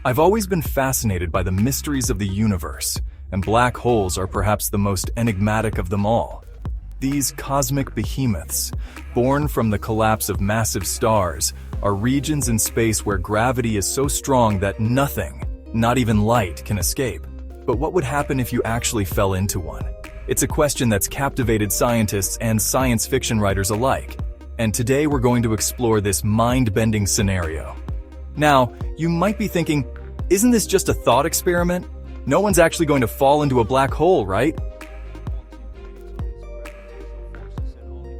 I've always been fascinated by the mysteries of the universe, and black holes are perhaps the most enigmatic of them all. These cosmic behemoths, born from the collapse of massive stars, are regions in space where gravity is so strong that nothing, not even light, can escape. But what would happen if you actually fell into one? It's a question that's captivated scientists and science fiction writers alike. And today we're going to explore this mind-bending scenario. Now, you might be thinking, isn't this just a thought experiment? No one's actually going to fall into a black hole, right?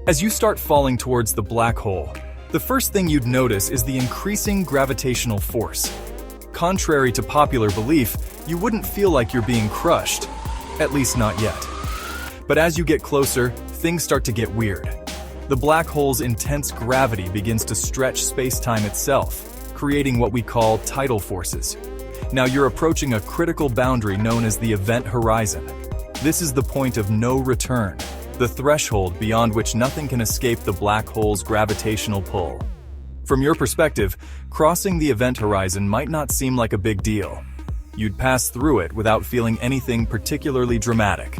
As you start falling towards the black hole, the first thing you'd notice is the increasing gravitational force. Contrary to popular belief, you wouldn't feel like you're being crushed, at least not yet. But as you get closer, things start to get weird. The black hole's intense gravity begins to stretch space-time itself, creating what we call tidal forces. Now you're approaching a critical boundary known as the event horizon. This is the point of no return, the threshold beyond which nothing can escape the black hole's gravitational pull. From your perspective, crossing the event horizon might not seem like a big deal. You'd pass through it without feeling anything particularly dramatic.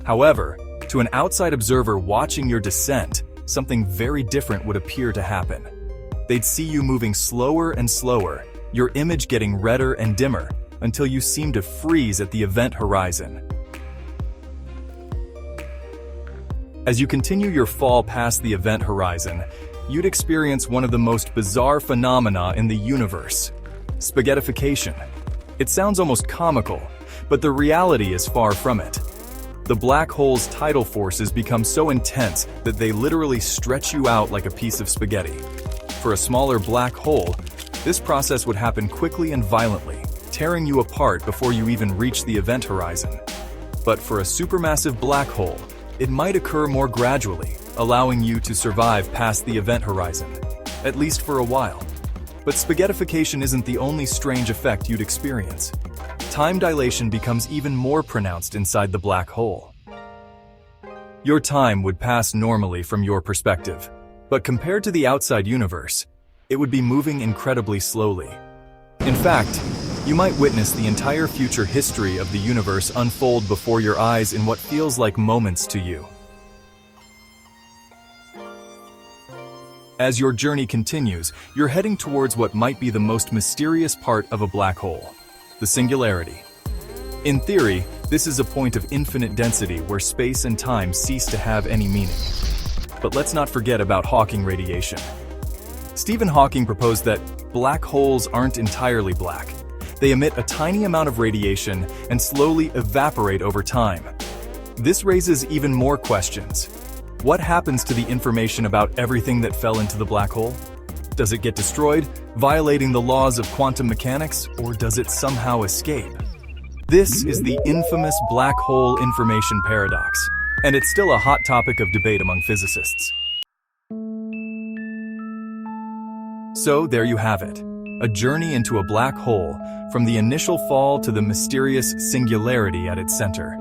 However, to an outside observer watching your descent, something very different would appear to happen. They'd see you moving slower and slower, your image getting redder and dimmer, until you seem to freeze at the event horizon. As you continue your fall past the event horizon, you'd experience one of the most bizarre phenomena in the universe: spaghettification. It sounds almost comical, but the reality is far from it. The black hole's tidal forces become so intense that they literally stretch you out like a piece of spaghetti. For a smaller black hole, this process would happen quickly and violently, tearing you apart before you even reach the event horizon. But for a supermassive black hole, it might occur more gradually, allowing you to survive past the event horizon, at least for a while. But spaghettification isn't the only strange effect you'd experience. Time dilation becomes even more pronounced inside the black hole. Your time would pass normally from your perspective, but compared to the outside universe, it would be moving incredibly slowly. In fact, you might witness the entire future history of the universe unfold before your eyes in what feels like moments to you. As your journey continues, you're heading towards what might be the most mysterious part of a black hole: the singularity. In theory, this is a point of infinite density where space and time cease to have any meaning. But let's not forget about Hawking radiation. Stephen Hawking proposed that black holes aren't entirely black. They emit a tiny amount of radiation and slowly evaporate over time. This raises even more questions. What happens to the information about everything that fell into the black hole? Does it get destroyed, violating the laws of quantum mechanics, or does it somehow escape? This is the infamous black hole information paradox, and it's still a hot topic of debate among physicists. So there you have it, a journey into a black hole, from the initial fall to the mysterious singularity at its center.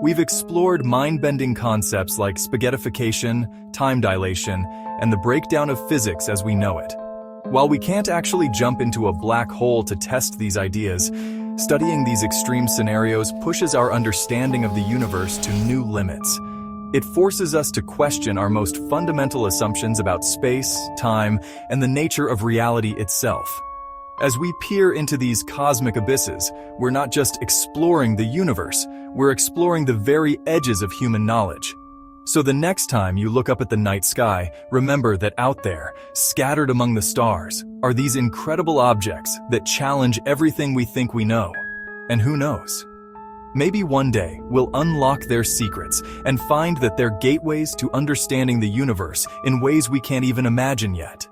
We've explored mind-bending concepts like spaghettification, time dilation, and the breakdown of physics as we know it. While we can't actually jump into a black hole to test these ideas, studying these extreme scenarios pushes our understanding of the universe to new limits. It forces us to question our most fundamental assumptions about space, time, and the nature of reality itself. As we peer into these cosmic abysses, we're not just exploring the universe, we're exploring the very edges of human knowledge. So the next time you look up at the night sky, remember that out there, scattered among the stars, are these incredible objects that challenge everything we think we know. And who knows? Maybe one day we'll unlock their secrets and find that they're gateways to understanding the universe in ways we can't even imagine yet.